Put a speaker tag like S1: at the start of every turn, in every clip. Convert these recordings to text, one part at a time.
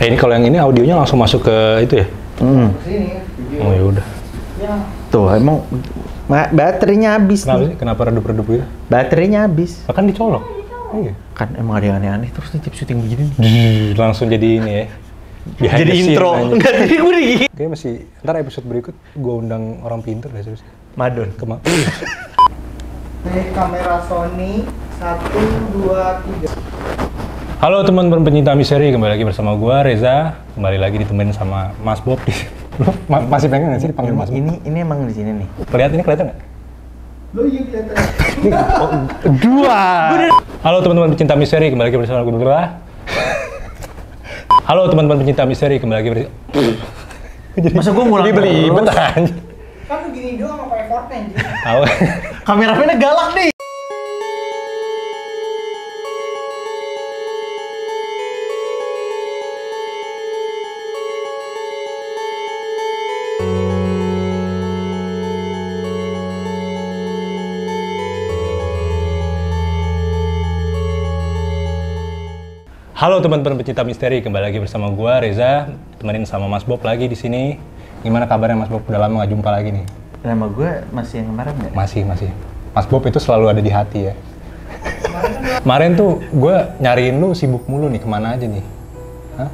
S1: Ini kalau yang ini audionya langsung masuk ke itu ya?
S2: Sini, video.
S1: Oh ya udah.
S2: Ya.
S3: Tuh emang baterainya habis
S1: Kenapa
S3: nih.
S1: sih? Kenapa redup-redup gitu?
S3: Baterainya habis.
S1: Kan dicolok. Iya.
S3: Kan emang ada yang aneh-aneh terus nih tiap syuting begini nih.
S1: Langsung jadi ini ya. Behind
S3: Jadi
S1: the scene
S3: intro.
S1: aja.
S3: Enggak tadi gue nih.
S1: Kayaknya masih, ntar episode berikut gue undang orang pintar deh serius.
S3: Madon.
S2: Ini kamera Sony 1, 2, 3.
S1: Halo teman-teman pencinta misteri, kembali lagi bersama gue Reza. Kembali lagi ditemenin sama Mas Bob. Lu masih pengen nggak sih dipanggil Mas Bob?
S3: Ini emang di sini nih.
S1: Kelihatan nggak?
S2: Lo iya kelihatan.
S1: Dua. Halo teman-teman pencinta misteri, kembali lagi bersama gue. Halo teman-teman pencinta misteri, kembali lagi bersama.
S3: Masa gue ngulang
S1: Belibet
S3: terus?
S1: aja.
S2: Kan begini doang sama effortnya anjir.
S1: Tahu.
S3: Kameramennya galak nih.
S1: Halo teman-teman pencinta misteri, kembali lagi bersama gua Reza, temenin sama Mas Bob lagi di sini. Gimana kabarnya Mas Bob? Udah lama nggak jumpa lagi nih.
S3: Nama gue masih yang kemarin nggak?
S1: Masih. Mas Bob itu selalu ada di hati ya. Kemarin tuh gua nyariin lu sibuk mulu nih, kemana aja nih? Hah?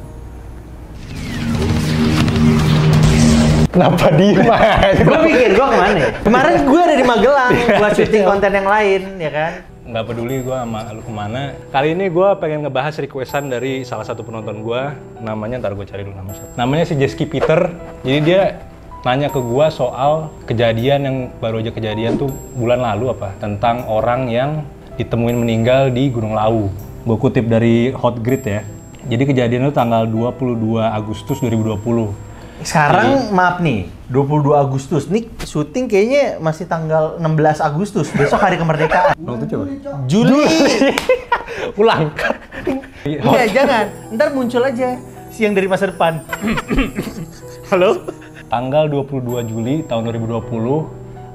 S1: Kenapa diem aja?
S3: Gue pikir gue kemana ya? Kemarin gue ada di Magelang buat syuting konten yang lain, ya kan?
S1: Nggak peduli gue sama lu kemana. Kali ini gue pengen ngebahas requestan dari salah satu penonton gue. Namanya, ntar gue cari dulu nama siapa. Namanya si Jeski Peter. Jadi dia nanya ke gue soal kejadian yang baru aja kejadian tuh bulan lalu apa. Tentang orang yang ditemuin meninggal di Gunung Lawu. Gue kutip dari Hotgrid ya. Jadi kejadian itu tanggal 22 Agustus 2020.
S3: Sekarang maaf nih, 22 Agustus. Nih syuting kayaknya masih tanggal 16 Agustus. Besok hari kemerdekaan.
S1: Waktu coba.
S3: Juli.
S1: Ulang.
S3: Iya, jangan. Ntar muncul aja siang dari masa depan. Halo?
S1: Tanggal 22 Juli tahun 2020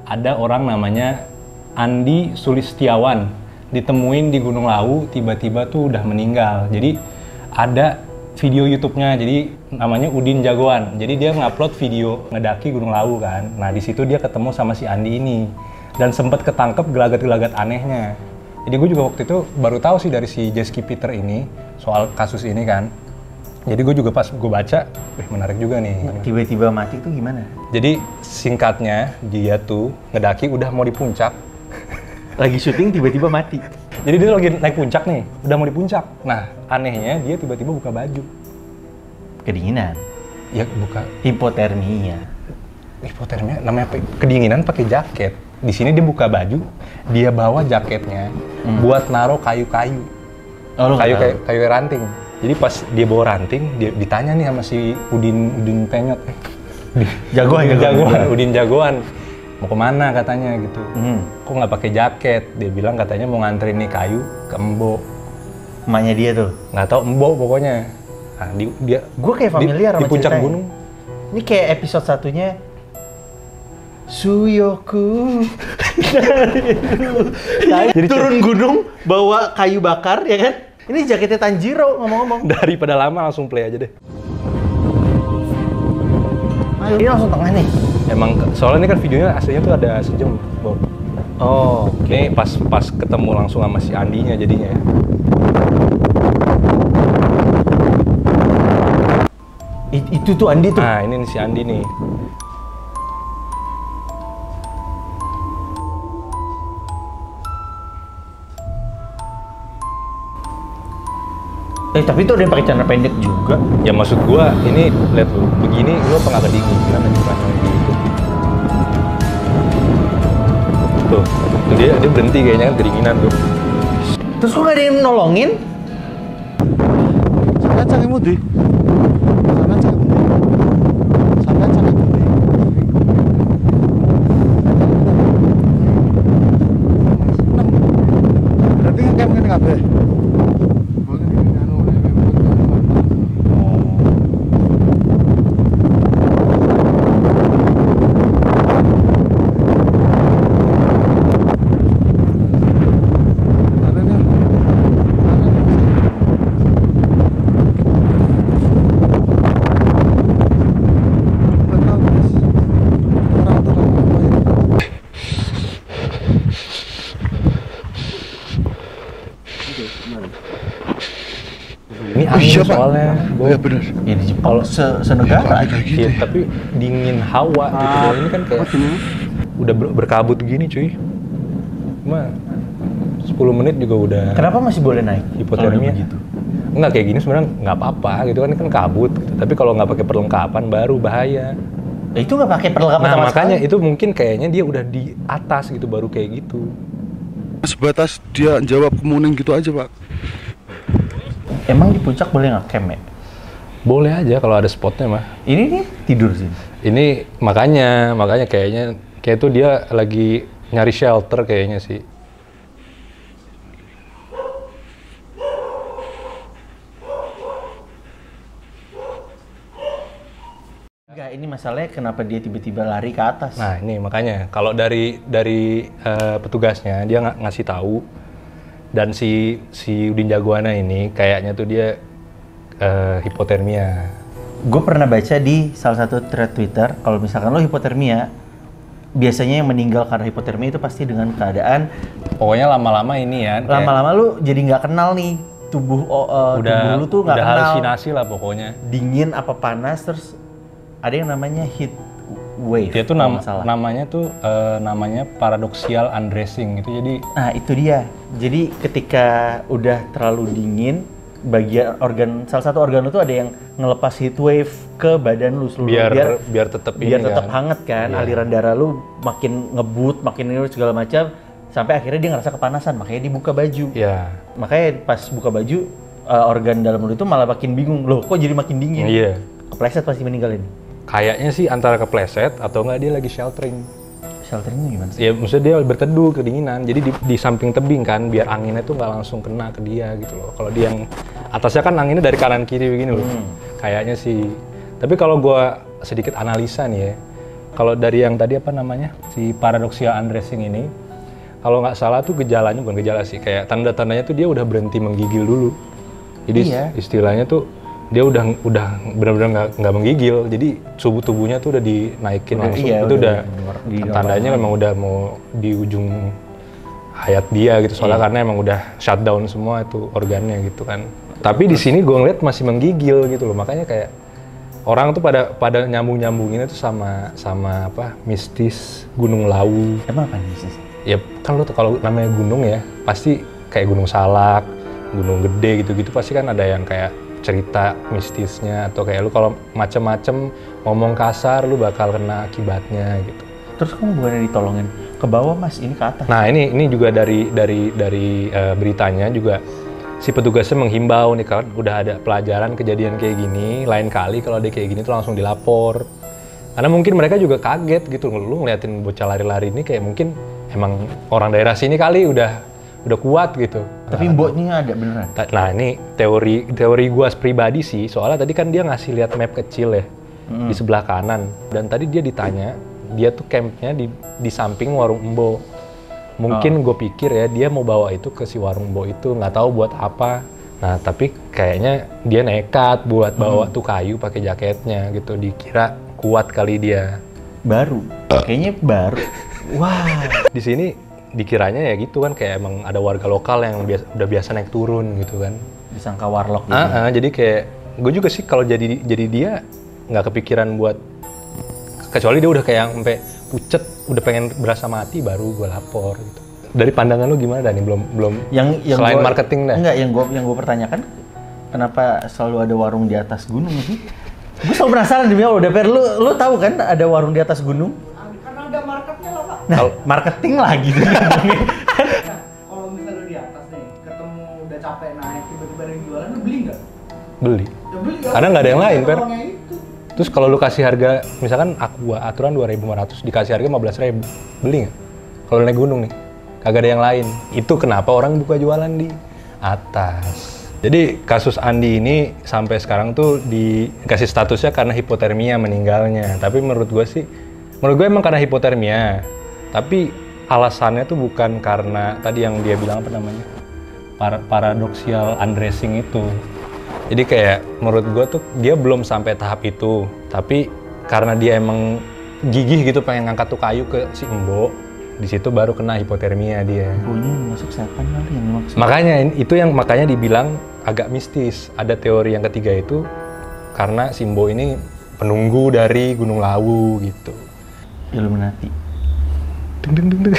S1: ada orang namanya Andi Sulistiawan ditemuin di Gunung Lawu, tiba-tiba tuh udah meninggal. Jadi ada video YouTube-nya, jadi namanya Udin Jagoan. Jadi dia ngupload video ngedaki Gunung Lawu kan. Nah di situ dia ketemu sama si Andi ini dan sempat ketangkep gelagat-gelagat anehnya. Jadi gue juga waktu itu baru tahu sih dari si Jeski Peter ini soal kasus ini kan. Jadi gue juga pas gue baca, menarik juga nih.
S3: Tiba-tiba mati tuh gimana?
S1: Jadi singkatnya dia tuh ngedaki udah mau di puncak.
S3: Lagi syuting tiba-tiba mati.
S1: Jadi dia lagi naik puncak nih, udah mau di puncak. Nah anehnya dia tiba-tiba buka baju.
S3: Kedinginan.
S1: Ya buka.
S3: Hipotermia.
S1: Hipotermia namanya kedinginan pakai jaket. Di sini dia buka baju, dia bawa jaketnya buat naruh kayu-kayu.
S3: Oh,
S1: Kayu ranting. Jadi pas dia bawa ranting, dia ditanya nih sama si Udin Penyot. Udin Jagoan. Mau kemana katanya gitu. Kok nggak pakai jaket? Dia bilang katanya mau nganterin nih kayu ke Embo.
S3: Emaknya dia tuh.
S1: Nggak tahu Embo pokoknya. Nah, dia
S3: Gue kayak familiar
S1: di
S3: sama
S1: puncak
S3: ceritanya.
S1: gunung.
S3: Ini kayak episode satunya Suyoku. Jadi turun gunung bawa kayu bakar ya kan? Ini jaketnya Tanjiro ngomong-ngomong.
S1: Daripada lama langsung play aja deh.
S3: Ayo, ini langsung tengah nih.
S1: Emang soalnya ini kan videonya aslinya tuh ada sejam, Bob.
S3: Oh,
S1: Ini pas ketemu langsung sama si Andinya jadinya.
S3: itu tuh Andi tuh.
S1: Nah, ini nih si Andi nih.
S3: Tapi itu ada yang pakai celana pendek juga.
S1: Ya maksud gua, ini lihat lu, begini gua pernah kedinginan aja macam gitu. Tuh dia berhenti kayaknya kan kedinginan tuh.
S3: Terus kok gak ada yang nolongin?
S4: Sampeyan sange mundi? Sampeyan sange mundi? Sampeyan sange mundi? Berarti ngkem ngene kabeh.
S1: Ini
S5: Oh
S1: angin
S5: iya, Pak.
S1: soalnya.
S5: Oh iya benar.
S3: Ya di Jepang senegara.
S5: Kayak gitu
S1: Iya,
S5: ya.
S1: tapi dingin hawa gitu. Kalau ini kan kayak udah berkabut gini cuy. Cuma 10 menit juga udah
S3: Kenapa masih boleh naik?
S1: hipotermia.
S3: Kalau udah begitu?
S1: Enggak kayak gini sebenarnya nggak apa-apa gitu kan kabut. Gitu. Tapi kalau nggak pakai perlengkapan baru bahaya.
S3: Nah, itu nggak pakai perlengkapan
S1: Nah
S3: sama
S1: makanya
S3: sekali.
S1: itu mungkin kayaknya dia udah di atas gitu baru kayak gitu.
S5: Sebatas dia jawab kemuning gitu aja, Pak.
S3: Emang di puncak boleh nge-camp ya?
S1: Boleh aja kalau ada spotnya mah.
S3: Ini nih tidur sih.
S1: Ini makanya kayaknya kayak tuh dia lagi nyari shelter kayaknya sih.
S3: Enggak, ini masalahnya kenapa dia tiba-tiba lari ke atas.
S1: Nah ini makanya kalau dari petugasnya dia ngasih tahu dan si Udin Jagoana ini kayaknya tuh dia hipotermia.
S3: Gue pernah baca di salah satu thread Twitter, kalau misalkan lo hipotermia, biasanya yang meninggal karena hipotermia itu pasti dengan keadaan
S1: Pokoknya lama-lama ini ya. kayak
S3: lama-lama lu jadi nggak kenal nih tubuh tubuh lu tuh nggak
S1: udah
S3: kenal
S1: halusinasi lah pokoknya.
S3: dingin apa panas, terus ada yang namanya heat wave.
S1: Dia tuh
S3: kalau nggak salah.
S1: namanya paradoxial undressing gitu. Jadi
S3: Nah itu dia. Jadi ketika udah terlalu dingin, bagian organ salah satu organ lu tuh ada yang ngelepas heat wave ke badan lu seluruh
S1: biar tetap
S3: biar
S1: ini
S3: tetap
S1: kan.
S3: hangat kan.
S1: Iya.
S3: Aliran darah lu makin ngebut, makin ini segala macam, sampai akhirnya dia ngerasa kepanasan, makanya dibuka baju.
S1: Ya.
S3: Makanya pas buka baju, organ dalam lu itu malah makin bingung, loh kok jadi makin dingin.
S1: Iya.
S3: Kepleset pasti meninggal ini.
S1: Kayaknya sih antara kepleset atau enggak dia lagi sheltering.
S3: Shelteringnya gimana sih?
S1: Ya maksudnya dia berteduh kedinginan. Jadi di samping tebing kan biar anginnya tuh nggak langsung kena ke dia gitu loh. Kalau dia yang atasnya kan anginnya dari kanan kiri begini loh. Kayaknya sih. Tapi kalau gua sedikit analisa nih ya. Kalau dari yang tadi apa namanya? Si paradoxial undressing ini, kalau nggak salah tuh gejalanya bukan gejala sih, kayak tanda-tandanya tuh dia udah berhenti menggigil dulu. Jadi
S3: Iya.
S1: istilahnya tuh dia udah benar-benar nggak menggigil. Jadi suhu tubuhnya tuh udah dinaikin langsung.
S3: iya,
S1: Itu
S3: udah
S1: udah tandanya memang udah mau di ujung hayat dia gitu. Soalnya karena emang udah shutdown semua itu organnya gitu kan. Tapi di sini gue ngeliat masih menggigil gitu loh. Makanya kayak orang tuh pada nyambung-nyambungin itu sama apa mistis Gunung Lawu.
S3: Emang apa nih sih?
S1: Ya kan lo tuh kalau namanya gunung ya pasti kayak Gunung Salak, Gunung Gede gitu-gitu pasti kan ada yang kayak cerita mistisnya atau kayak lu kalau macem-macem ngomong kasar lu bakal kena akibatnya gitu.
S3: Terus kamu bukannya ditolongin ke bawah mas, ini ke atas?
S1: Nah ini juga dari beritanya juga si petugasnya menghimbau nih kan udah ada pelajaran kejadian kayak gini, lain kali kalau ada kayak gini tuh langsung dilapor. Karena mungkin mereka juga kaget gitu, lu ngeliatin bocah lari-lari ini kayak mungkin emang orang daerah sini kali udah kuat gitu.
S3: Tapi mboknya ada beneran?
S1: Nah ini teori gua pribadi sih, soalnya tadi kan dia ngasih lihat map kecil ya di sebelah kanan, dan tadi dia ditanya dia tuh campnya di samping warung Embo. Mungkin gue pikir ya dia mau bawa itu ke si warung Embo itu, nggak tahu buat apa. Nah tapi kayaknya dia nekat buat bawa tuh kayu pakai jaketnya gitu, dikira kuat kali dia.
S3: Baru? Kayaknya baru. Wah.
S1: Di sini dikiranya ya gitu kan kayak emang ada warga lokal yang udah biasa naik turun gitu kan.
S3: Disangka warlock gitu.
S1: Jadi kayak gue juga sih kalau jadi dia nggak kepikiran buat, kecuali dia udah kayak sampai pucet udah pengen berasa mati baru gue lapor gitu. Dari pandangan lu gimana Dani? Belum
S3: yang
S1: selain
S3: gua,
S1: marketing dah.
S3: Enggak, yang gue pertanyakan kenapa selalu ada warung di atas gunung sih? Gue selalu penasaran demi Allah, DPR lu tahu kan ada warung di atas gunung?
S2: Karena ada marketnya lah pak.
S3: Nah, marketing lagi tuh.
S2: Kalau misalnya lu di atas nih, ketemu udah capek naik, tiba-tiba ada yang jualan, lu beli nggak?
S1: Beli.
S2: Ya beli.
S1: Karena nggak ada yang lain, Per.
S2: Orangnya itu.
S1: Terus kalau lu kasih harga, misalkan aturan 2.500 dikasih harga 15.000, beli nggak? Kalau naik gunung nih, kagak ada yang lain. Itu kenapa orang buka jualan di atas. Jadi kasus Andi ini sampai sekarang tuh dikasih statusnya karena hipotermia meninggalnya. Tapi menurut gue emang karena hipotermia. Tapi alasannya tuh bukan karena tadi yang dia bilang apa namanya, paradoxial undressing itu. Jadi kayak menurut gue tuh dia belum sampai tahap itu. Tapi karena dia emang gigih gitu pengen ngangkat tuh kayu ke si Embo, Di situ baru kena hipotermia dia.
S3: Pokoknya masuk setan kali yang dimaksud.
S1: Makanya dibilang agak mistis. Ada teori yang ketiga itu karena Simbo ini penunggu dari Gunung Lawu gitu.
S3: Illuminati.
S1: Deng deng deng deng.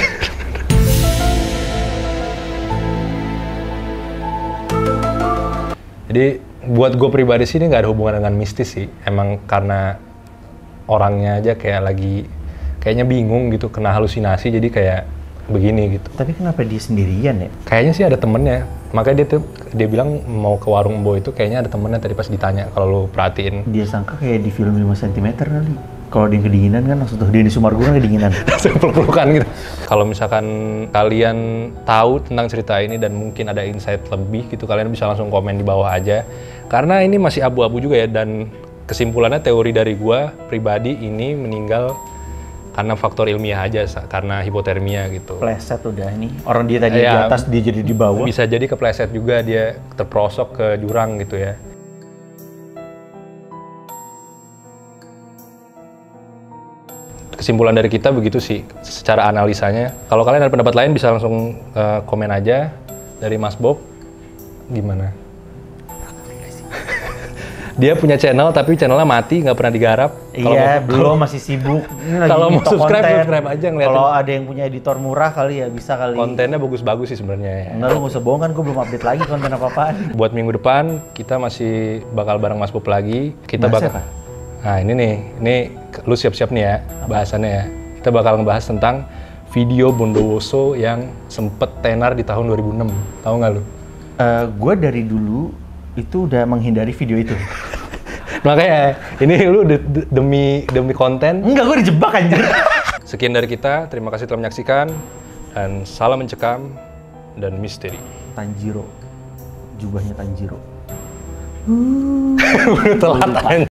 S1: Jadi buat gue pribadi sih ini nggak ada hubungan dengan mistis sih. Emang karena orangnya aja kayaknya bingung gitu, kena halusinasi jadi kayak begini gitu.
S3: Tapi kenapa dia sendirian ya?
S1: Kayaknya sih ada temennya. Makanya dia bilang mau ke warung Embo itu kayaknya ada temennya tadi pas ditanya kalau lu perhatiin.
S3: Dia sangka kayak di film 5 cm kali. Kalau dia kedinginan kan langsung tuh Denny Sumargo kan kedinginan.
S1: Langsung peluk-pelukan gitu. Kalau misalkan kalian tahu tentang cerita ini dan mungkin ada insight lebih gitu, kalian bisa langsung komen di bawah aja. Karena ini masih abu-abu juga ya, dan kesimpulannya teori dari gua pribadi ini meninggal karena faktor ilmiah aja, karena hipotermia gitu.
S3: Pleset udah ini. Orang dia tadi di atas, dia jadi di bawah.
S1: Bisa jadi kepleset juga, dia terperosok ke jurang gitu ya. Kesimpulan dari kita begitu sih, secara analisanya. Kalau kalian ada pendapat lain bisa langsung komen aja. Dari Mas Bob, gimana? Dia punya channel tapi channelnya mati, nggak pernah digarap.
S3: Iya, belum masih sibuk.
S1: Kalau mau subscribe aja ngeliatin.
S3: Kalau ada yang punya editor murah kali ya bisa kali.
S1: Kontennya bagus-bagus sih sebenarnya ya.
S3: Enggak, lu nggak usah bohong kan, gue belum update lagi konten apa-apaan.
S1: Buat minggu depan kita masih bakal bareng Mas Bob lagi. Kita
S3: Bahas
S1: bakal.
S3: apa?
S1: Nah ini lu siap-siap nih ya bahasannya ya. Kita bakal ngebahas tentang video Bondowoso yang sempet tenar di tahun 2006. Tahu nggak lu?
S3: Gue dari dulu itu udah menghindari video itu.
S1: Makanya ini lu demi konten.
S3: Enggak, gue dijebak anjir.
S1: Sekian dari kita, terima kasih telah menyaksikan dan salam mencekam dan misteri.
S3: Tanjiro, jubahnya Tanjiro.
S1: Telat.